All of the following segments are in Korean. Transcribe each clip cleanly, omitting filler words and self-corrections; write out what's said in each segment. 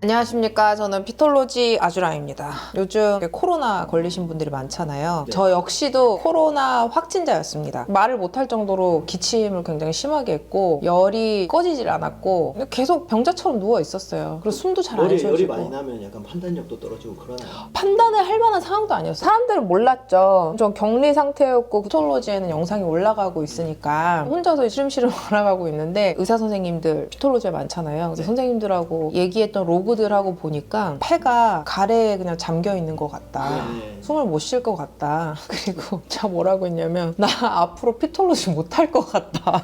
안녕하십니까. 저는 피톨로지 아주라입니다. 요즘 코로나 걸리신 분들이 많잖아요. 네. 저 역시도 코로나 확진자였습니다. 말을 못할 정도로 기침을 굉장히 심하게 했고 열이 꺼지질 않았고 계속 병자처럼 누워 있었어요. 그리고 숨도 잘 안 열이 쉬어지고 많이 나면 약간 판단력도 떨어지고 그러나요? 판단을 할 만한 상황도 아니었어요. 사람들은 몰랐죠. 저 격리 상태였고 피톨로지에는 영상이 올라가고 있으니까 혼자서 시름시름 알아가고 있는데 의사 선생님들 피톨로지에 많잖아요. 그래서 선생님들하고 얘기했던 로그들하고 보니까 폐가 가래에 그냥 잠겨 있는 것 같다. 네. 숨을 못 쉴 것 같다. 그리고 제가 뭐라고 했냐면 나 앞으로 피톨로지 못 할 것 같다.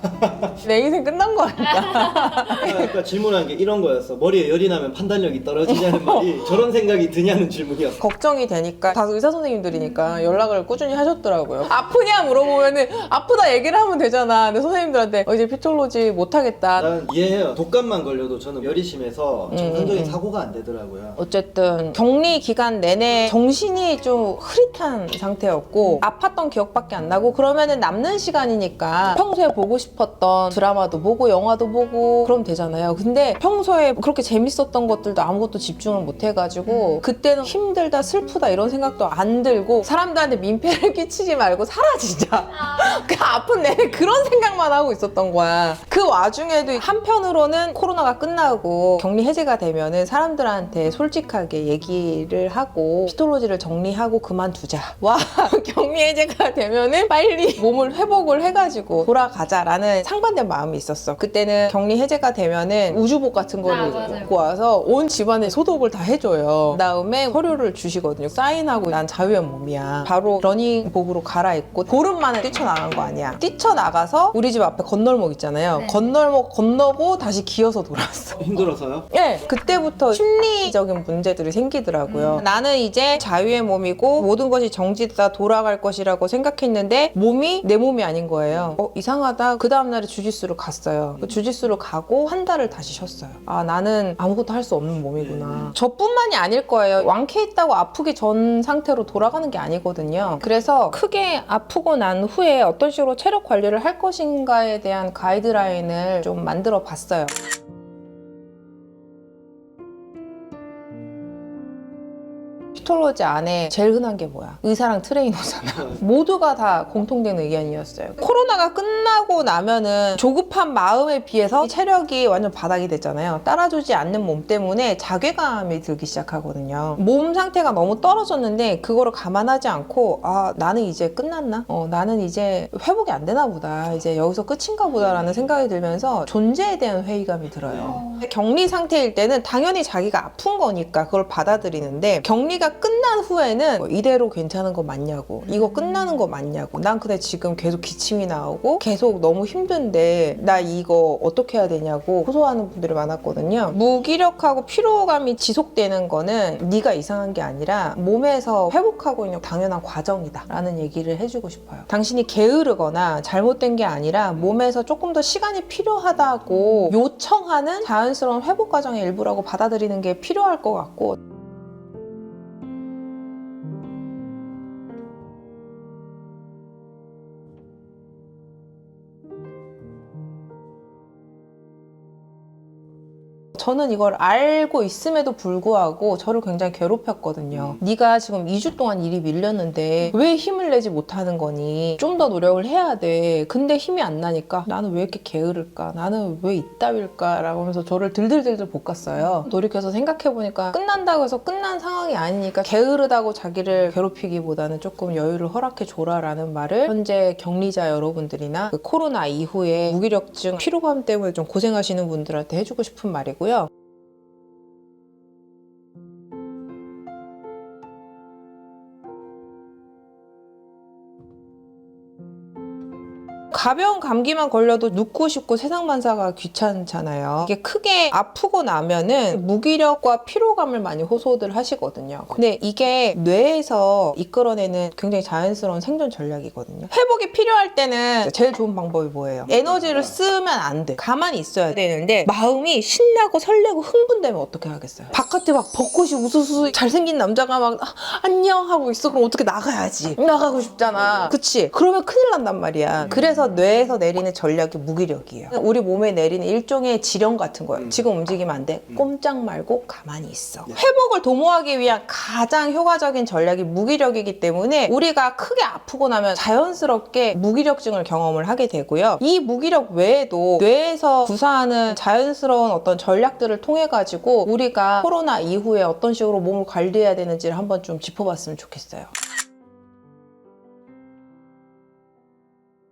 내 인생 끝난 거 아닐까? 그러니까 질문한 게 이런 거였어. 머리에 열이 나면 판단력이 떨어지냐는 말이 저런 생각이 드냐는 질문이었어. 걱정이 되니까 다 의사 선생님들이니까 연락을 꾸준히 하셨더라고요. 아프냐 물어보면은 아프다 얘기를 하면 되잖아. 근데 선생님들한테 이제 피톨로지 못 하겠다. 나는 이해해요. 독감만 걸려도 저는 열이 심해서 정상적인 사고가 안 되더라고요. 어쨌든 격리 기간 내내 정신이 좀 흐릿한 상태였고 아팠던 기억밖에 안 나고 그러면은 남는 시간이니까 평소에 보고 싶었던 드라마도 보고 영화도 보고 그럼 되잖아요. 근데 평소에 그렇게 재밌었던 것들도 아무것도 집중을 못 해가지고 그때는 힘들다 슬프다 이런 생각도 안 들고 사람들한테 민폐를 끼치지 말고 살아 진짜. 그 아픈 내내 그런 생각만 하고 있었던 거야. 그 와중에도 한편으로는 코로나가 끝나고 격리 해제가 되면은 사람들한테 솔직하게 얘기를 하고 피톨로지를 정리하고 그만두자. 와 격리 해제가 되면은 빨리 몸을 회복을 해가지고 돌아가자라는 상반된 마음이 있었어. 그때는 격리 해제가 되면은 우주복 같은 거를 입고 와서 온 집안에 소독을 다 해줘요. 그다음에 서류를 주시거든요. 사인하고 난 자유의 몸이야. 바로 러닝복으로 갈아입고 보름 만에 뛰쳐나간 거 아니야. 뛰쳐나가서 우리 집 앞에 건널목 있잖아요. 건널목 건너고 다시 기어서 돌아왔어. 힘들어서요? 네, 그때부터 심리적인 문제들이 생기더라고요. 나는 이제 자유의 몸이고 모든 것이 정지되다 돌아갈 것이라고 생각했는데 몸이 내 몸이 아닌 거예요. 이상하다. 그 다음날에 주짓수를 갔어요. 그 주짓수를 가고 한 달을 다시 쉬었어요. 아, 나는 아무것도 할 수 없는 몸이구나. 저뿐만이 아닐 거예요. 완쾌했다고 아프기 전 상태로 돌아가는 게 아니거든요. 그래서 크게 아프고 난 후에 어떤 식으로 체력 관리를 할 것인가에 대한 가이드라인을 좀 만들어 봤어요. 피톨로지 안에 제일 흔한 게 뭐야? 의사랑 트레이너잖아. 모두가 다 공통된 의견이었어요. 코로나가 끝나고 나면은 조급한 마음에 비해서 체력이 완전 바닥이 됐잖아요. 따라주지 않는 몸 때문에 자괴감이 들기 시작하거든요. 몸 상태가 너무 떨어졌는데 그거를 감안하지 않고 아 나는 이제 끝났나? 나는 이제 회복이 안 되나 보다. 이제 여기서 끝인가 보다라는 생각이 들면서 존재에 대한 회의감이 들어요. 격리 상태일 때는 당연히 자기가 아픈 거니까 그걸 받아들이는데 격리가 끝난 후에는 이대로 괜찮은 거 맞냐고 이거 끝나는 거 맞냐고 난 근데 지금 계속 기침이 나오고 계속 너무 힘든데 나 이거 어떻게 해야 되냐고 호소하는 분들이 많았거든요. 무기력하고 피로감이 지속되는 거는 네가 이상한 게 아니라 몸에서 회복하고 있는 당연한 과정이다 라는 얘기를 해주고 싶어요. 당신이 게으르거나 잘못된 게 아니라 몸에서 조금 더 시간이 필요하다고 요청하는 자연스러운 회복 과정의 일부라고 받아들이는 게 필요할 것 같고 저는 이걸 알고 있음에도 불구하고 저를 굉장히 괴롭혔거든요. 네가 지금 2주 동안 일이 밀렸는데 왜 힘을 내지 못하는 거니? 좀 더 노력을 해야 돼. 근데 힘이 안 나니까 나는 왜 이렇게 게으를까? 나는 왜 이따위일까? 라고 하면서 저를 들들들들 볶았어요. 돌이켜서 생각해보니까 끝난다고 해서 끝난 상황이 아니니까 게으르다고 자기를 괴롭히기보다는 조금 여유를 허락해줘라 라는 말을 현재 격리자 여러분들이나 그 코로나 이후에 무기력증, 피로감 때문에 좀 고생하시는 분들한테 해주고 싶은 말이고요. 가벼운 감기만 걸려도 눕고 싶고 세상만사가 귀찮잖아요. 이게 크게 아프고 나면은 무기력과 피로감을 많이 호소들 하시거든요. 근데 이게 뇌에서 이끌어내는 굉장히 자연스러운 생존 전략이거든요. 회복이 필요할 때는 제일 좋은 방법이 뭐예요? 에너지를 쓰면 안 돼. 가만히 있어야 되는데 마음이 신나고 설레고 흥분되면 어떻게 하겠어요? 바깥에 막 벚꽃이 우수수 잘생긴 남자가 막 안녕 하고 있어. 그럼 어떻게 나가야지. 나가고 싶잖아. 그치? 그러면 큰일 난단 말이야. 그래서 그래서 뇌에서 내리는 전략이 무기력이에요. 우리 몸에 내리는 일종의 지령 같은 거예요. 지금 움직이면 안 돼. 꼼짝 말고 가만히 있어. 회복을 도모하기 위한 가장 효과적인 전략이 무기력이기 때문에 우리가 크게 아프고 나면 자연스럽게 무기력증을 경험을 하게 되고요. 이 무기력 외에도 뇌에서 구사하는 자연스러운 어떤 전략들을 통해 가지고 우리가 코로나 이후에 어떤 식으로 몸을 관리해야 되는지를 한번 좀 짚어봤으면 좋겠어요.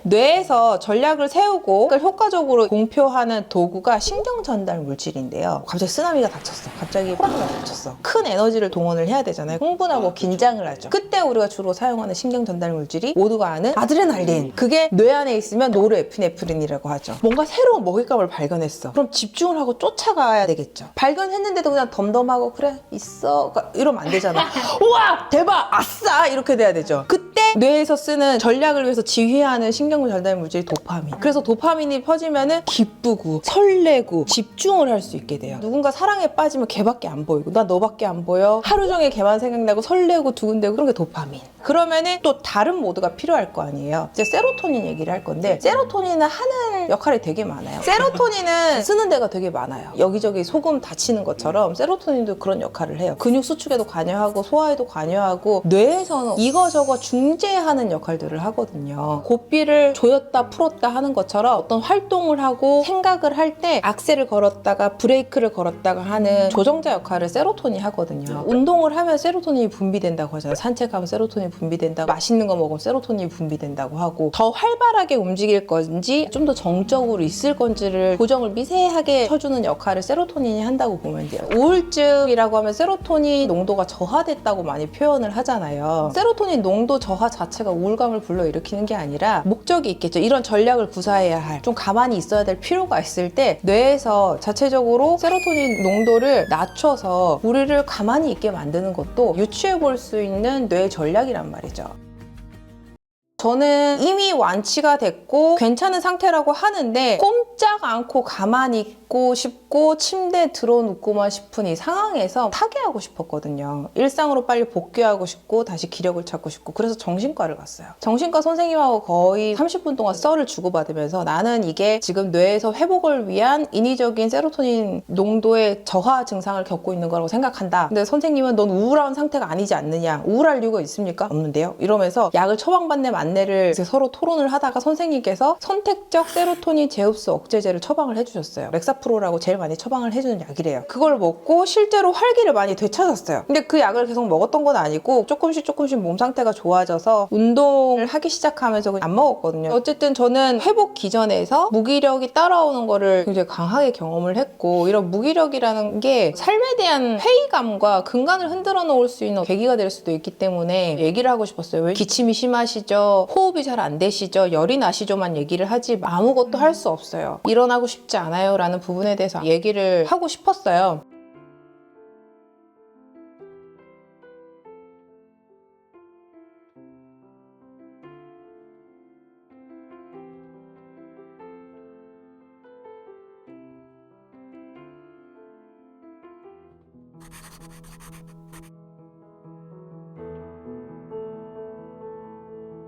뇌에서 전략을 세우고 그걸 효과적으로 공표하는 도구가 신경전달 물질인데요. 갑자기 쓰나미가 닥쳤어. 갑자기 호랑이가 닥쳤어. 큰 에너지를 동원을 해야 되잖아요. 흥분하고 긴장을 하죠. 그때 우리가 주로 사용하는 신경전달 물질이 모두가 아는 아드레날린. 그게 뇌 안에 있으면 노르에피네프린이라고 하죠. 뭔가 새로운 먹잇감을 발견했어. 그럼 집중을 하고 쫓아가야 되겠죠. 발견했는데도 그냥 덤덤하고 그래 있어 이러면 안 되잖아. 우와 대박 아싸 이렇게 돼야 되죠. 그때 뇌에서 쓰는 전략을 위해서 지휘하는 신경 전달 물질이 도파민. 그래서 도파민이 퍼지면은 기쁘고 설레고 집중을 할 수 있게 돼요. 누군가 사랑에 빠지면 걔밖에 안 보이고 나 너밖에 안 보여. 하루 종일 걔만 생각나고 설레고 두근대고 그런 게 도파민. 그러면은 또 다른 모드가 필요할 거 아니에요. 이제 세로토닌 얘기를 할 건데 세로토닌은 하는 역할이 되게 많아요. 세로토닌은 쓰는 데가 되게 많아요. 여기저기 소금 다치는 것처럼 세로토닌도 그런 역할을 해요. 근육 수축에도 관여하고 소화에도 관여하고 뇌에서는 이거저거 중재하는 역할들을 하거든요. 고삐를 조였다 풀었다 하는 것처럼 어떤 활동을 하고 생각을 할 때 악셀을 걸었다가 브레이크를 걸었다가 하는 조정자 역할을 세로토닌이 하거든요. 운동을 하면 세로토닌이 분비된다고 하잖아요. 산책하면 세로토닌이 분비된다고, 맛있는 거 먹으면 세로토닌이 분비된다고 하고, 더 활발하게 움직일 건지 좀 더 정적으로 있을 건지를 고정을 미세하게 쳐주는 역할을 세로토닌이 한다고 보면 돼요. 우울증이라고 하면 세로토닌 농도가 저하됐다고 많이 표현을 하잖아요. 세로토닌 농도 저하 자체가 우울감을 불러일으키는 게 아니라 목적이 있겠죠. 이런 전략을 구사해야 할, 좀 가만히 있어야 될 필요가 있을 때 뇌에서 자체적으로 세로토닌 농도를 낮춰서 우리를 가만히 있게 만드는 것도 유추해 볼 수 있는 뇌 전략이란 말이죠. 저는 이미 완치가 됐고 괜찮은 상태라고 하는데 꼼짝 않고 가만히 있고 싶고 침대에 들어 눕고만 싶은 이 상황에서 타개하고 싶었거든요. 일상으로 빨리 복귀하고 싶고 다시 기력을 찾고 싶고, 그래서 정신과를 갔어요. 정신과 선생님하고 거의 30분 동안 썰을 주고받으면서 나는 이게 지금 뇌에서 회복을 위한 인위적인 세로토닌 농도의 저하 증상을 겪고 있는 거라고 생각한다. 근데 선생님은 넌 우울한 상태가 아니지 않느냐, 우울할 이유가 있습니까? 없는데요? 이러면서 약을 처방받는 안내를 서로 토론을 하다가 선생님께서 선택적 세로토닌 제흡수 억제제를 처방을 해주셨어요. 렉사프로라고 제일 많이 처방을 해주는 약이래요. 그걸 먹고 실제로 활기를 많이 되찾았어요. 근데 그 약을 계속 먹었던 건 아니고 조금씩 몸 상태가 좋아져서 운동을 하기 시작하면서 안 먹었거든요. 어쨌든 저는 회복 기전에서 무기력이 따라오는 거를 굉장히 강하게 경험을 했고, 이런 무기력이라는 게 삶에 대한 회의감과 근간을 흔들어 놓을 수 있는 계기가 될 수도 있기 때문에 얘기를 하고 싶었어요. 왜 기침이 심하시죠? 호흡이 잘 안 되시죠? 열이 나시죠만 얘기를 하지 아무것도 할 수 없어요. 일어나고 싶지 않아요 라는 부분에 대해서 얘기를 하고 싶었어요.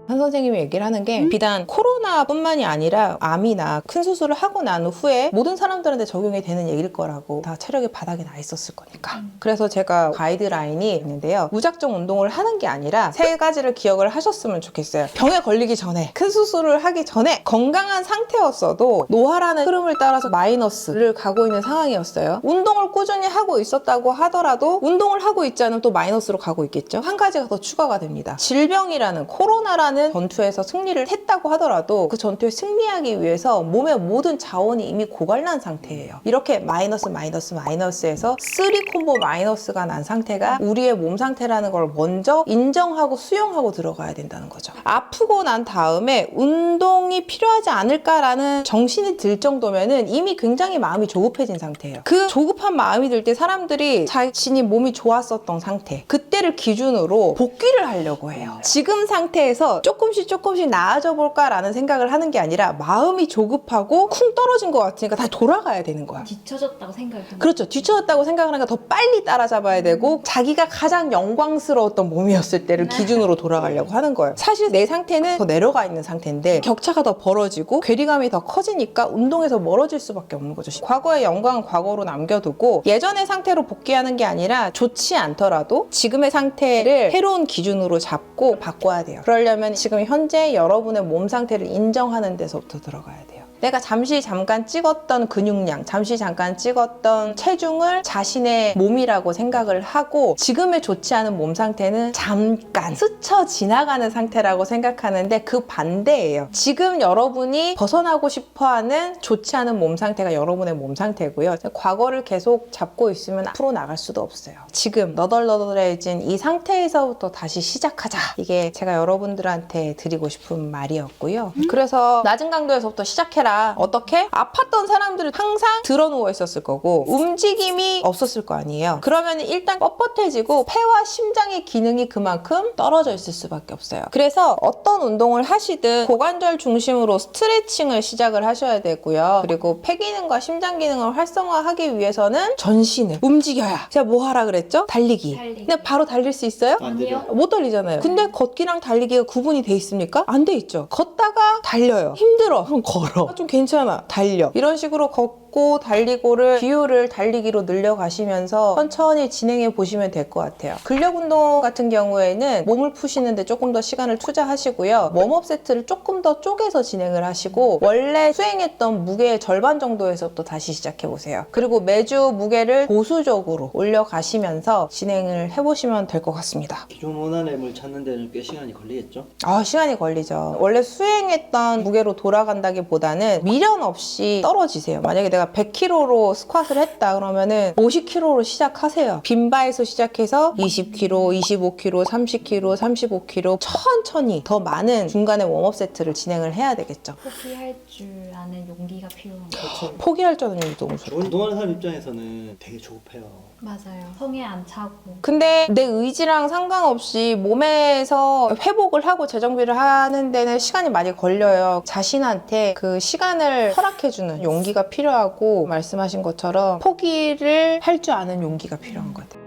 한 선생님이 얘기를 하는 게 비단 코로나뿐만이 아니라 암이나 큰 수술을 하고 난 후에 모든 사람들한테 적용이 되는 얘기일 거라고, 다 체력이 바닥에 나 있었을 거니까. 그래서 제가 가이드라인이 있는데요. 무작정 운동을 하는 게 아니라 세 가지를 기억을 하셨으면 좋겠어요. 병에 걸리기 전에, 큰 수술을 하기 전에 건강한 상태였어도 노화라는 흐름을 따라서 마이너스를 가고 있는 상황이었어요. 운동을 꾸준히 하고 있었다고 하더라도 운동을 하고 있지 않으면 또 마이너스로 가고 있겠죠. 한 가지가 더 추가가 됩니다. 질병이라는, 코로나라는 전투에서 승리를 했다고 하더라도 그 전투에 승리하기 위해서 몸의 모든 자원이 이미 고갈난 상태예요. 이렇게 마이너스에서 3콤보 마이너스가 난 상태가 우리의 몸 상태라는 걸 먼저 인정하고 수용하고 들어가야 된다는 거죠. 아프고 난 다음에 운동이 필요하지 않을까라는 정신이 들 정도면은 이미 굉장히 마음이 조급해진 상태예요. 그 조급한 마음이 들 때 사람들이 자신이 몸이 좋았었던 상태, 그때를 기준으로 복귀를 하려고 해요. 지금 상태에서 조금씩 나아져 볼까라는 생각을 하는 게 아니라 마음이 조급하고 쿵 떨어진 것 같으니까 다시 돌아가야 되는 거야. 뒤처졌다고 생각이 듭니다. 그렇죠. 뒤쳐졌다고 생각을 하니까 더 빨리 따라잡아야 되고 자기가 가장 영광스러웠던 몸이었을 때를 기준으로 돌아가려고 하는 거예요. 사실 내 상태는 더 내려가 있는 상태인데 격차가 더 벌어지고 괴리감이 더 커지니까 운동에서 멀어질 수밖에 없는 거죠. 과거의 영광은 과거로 남겨두고 예전의 상태로 복귀하는 게 아니라 좋지 않더라도 지금의 상태를 새로운 기준으로 잡고 바꿔야 돼요. 그러려면 지금 현재 여러분의 몸 상태를 인정하는 데서부터 들어가야 돼요. 내가 잠깐 찍었던 근육량, 잠깐 찍었던 체중을 자신의 몸이라고 생각을 하고 지금의 좋지 않은 몸 상태는 잠깐 스쳐 지나가는 상태라고 생각하는데 그 반대예요. 지금 여러분이 벗어나고 싶어하는 좋지 않은 몸 상태가 여러분의 몸 상태고요. 과거를 계속 잡고 있으면 앞으로 나갈 수도 없어요. 지금 너덜너덜해진 이 상태에서부터 다시 시작하자. 이게 제가 여러분들한테 드리고 싶은 말이었고요. 그래서 낮은 강도에서부터 시작해라. 어떻게? 아팠던 사람들은 항상 드러 누워 있었을 거고 움직임이 없었을 거 아니에요. 그러면 일단 뻣뻣해지고 폐와 심장의 기능이 그만큼 떨어져 있을 수밖에 없어요. 그래서 어떤 운동을 하시든 고관절 중심으로 스트레칭을 시작을 하셔야 되고요. 그리고 폐 기능과 심장 기능을 활성화하기 위해서는 전신을 움직여야. 제가 뭐 하라 그랬죠? 달리기. 근데 바로 달릴 수 있어요? 아니요. 못 달리잖아요. 근데 걷기랑 달리기가 구분이 돼 있습니까? 안 돼 있죠. 걷다가 달려요. 힘들어. 그럼 걸어. 좀 괜찮아. 달려. 이런 식으로 걷고 달리고를 비율을 달리기로 늘려가시면서 천천히 진행해 보시면 될 것 같아요. 근력 운동 같은 경우에는 몸을 푸시는데 조금 더 시간을 투자하시고요. 웜업 세트를 조금 더 쪼개서 진행을 하시고 원래 수행했던 무게의 절반 정도에서부터 다시 시작해 보세요. 그리고 매주 무게를 보수적으로 올려가시면서 진행을 해보시면 될 것 같습니다. 기존 원활함을 찾는 데는 꽤 시간이 걸리겠죠? 시간이 걸리죠. 원래 수행했던 무게로 돌아간다기보다는 미련 없이 떨어지세요. 만약에 내가 100kg로 스쿼트를 했다 그러면은 50kg로 시작하세요. 빈바에서 시작해서 20kg, 25kg, 30kg, 35kg 천천히 더 많은 중간에 웜업 세트를 진행을 해야 되겠죠. 포기할 줄 아는 용기가 필요한 거죠. 포기할 줄 아는 너무 좋다. 운동하는 사람 입장에서는 되게 조급해요. 맞아요. 성에 안 차고. 근데 내 의지랑 상관없이 몸에서 회복을 하고 재정비를 하는 데는 시간이 많이 걸려요. 자신한테 그 시간을 허락해주는 용기가 필요하고 말씀하신 것처럼 포기를 할 줄 아는 용기가 필요한 것 같아요.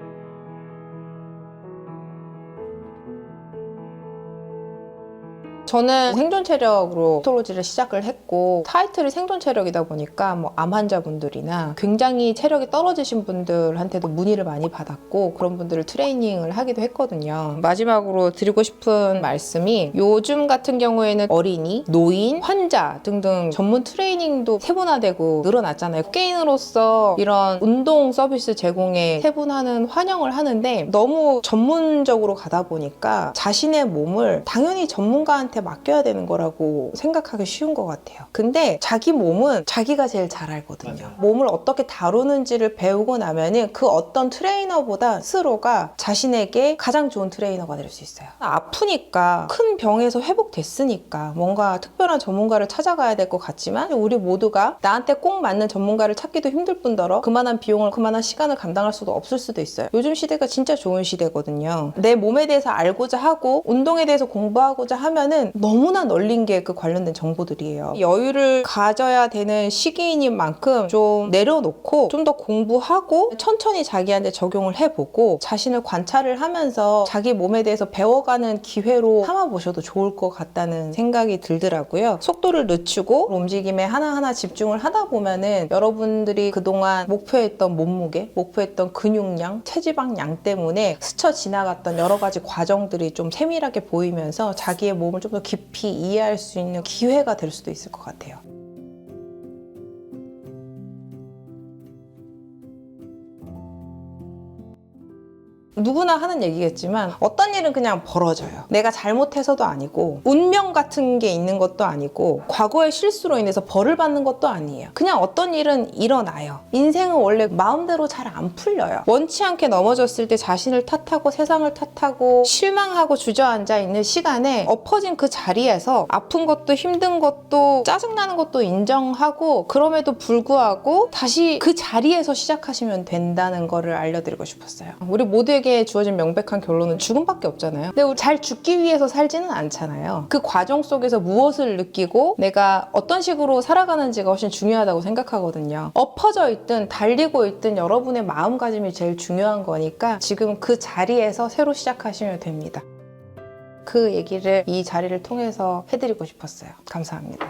저는 생존 체력으로 히스톨로지를 시작을 했고 타이틀이 생존 체력이다 보니까 뭐 암 환자분들이나 굉장히 체력이 떨어지신 분들한테도 문의를 많이 받았고 그런 분들을 트레이닝을 하기도 했거든요. 마지막으로 드리고 싶은 말씀이 요즘 같은 경우에는 어린이, 노인, 환자 등등 전문 트레이닝도 세분화되고 늘어났잖아요. 개인으로서 이런 운동 서비스 제공에 세분화는 환영을 하는데 너무 전문적으로 가다 보니까 자신의 몸을 당연히 전문가한테 맡겨야 되는 거라고 생각하기 쉬운 것 같아요. 근데 자기 몸은 자기가 제일 잘 알거든요. 맞아요. 몸을 어떻게 다루는지를 배우고 나면은 그 어떤 트레이너보다 스스로가 자신에게 가장 좋은 트레이너가 될 수 있어요. 아프니까 큰 병에서 회복됐으니까 뭔가 특별한 전문가를 찾아가야 될 것 같지만 우리 모두가 나한테 꼭 맞는 전문가를 찾기도 힘들 뿐더러 그만한 비용을 그만한 시간을 감당할 수도 없을 수도 있어요. 요즘 시대가 진짜 좋은 시대거든요. 내 몸에 대해서 알고자 하고 운동에 대해서 공부하고자 하면은 너무나 널린 게 그 관련된 정보들이에요. 여유를 가져야 되는 시기인 만큼 좀 내려놓고 좀 더 공부하고 천천히 자기한테 적용을 해보고 자신을 관찰을 하면서 자기 몸에 대해서 배워가는 기회로 삼아보셔도 좋을 것 같다는 생각이 들더라고요. 속도를 늦추고 움직임에 하나하나 집중을 하다 보면은 여러분들이 그동안 목표했던 몸무게, 목표했던 근육량, 체지방량 때문에 스쳐 지나갔던 여러 가지 과정들이 좀 세밀하게 보이면서 자기의 몸을 좀 더 깊이 이해할 수 있는 기회가 될 수도 있을 것 같아요. 누구나 하는 얘기겠지만 어떤 일은 그냥 벌어져요. 내가 잘못해서도 아니고 운명 같은 게 있는 것도 아니고 과거의 실수로 인해서 벌을 받는 것도 아니에요. 그냥 어떤 일은 일어나요. 인생은 원래 마음대로 잘 안 풀려요. 원치 않게 넘어졌을 때 자신을 탓하고 세상을 탓하고 실망하고 주저앉아 있는 시간에 엎어진 그 자리에서 아픈 것도 힘든 것도 짜증나는 것도 인정하고 그럼에도 불구하고 다시 그 자리에서 시작하시면 된다는 거를 알려드리고 싶었어요. 우리 모두에게 여기에 주어진 명백한 결론은 죽음밖에 없잖아요. 근데 우리 잘 죽기 위해서 살지는 않잖아요. 그 과정 속에서 무엇을 느끼고 내가 어떤 식으로 살아가는지가 훨씬 중요하다고 생각하거든요. 엎어져 있든 달리고 있든 여러분의 마음가짐이 제일 중요한 거니까 지금 그 자리에서 새로 시작하시면 됩니다. 그 얘기를 이 자리를 통해서 해드리고 싶었어요. 감사합니다.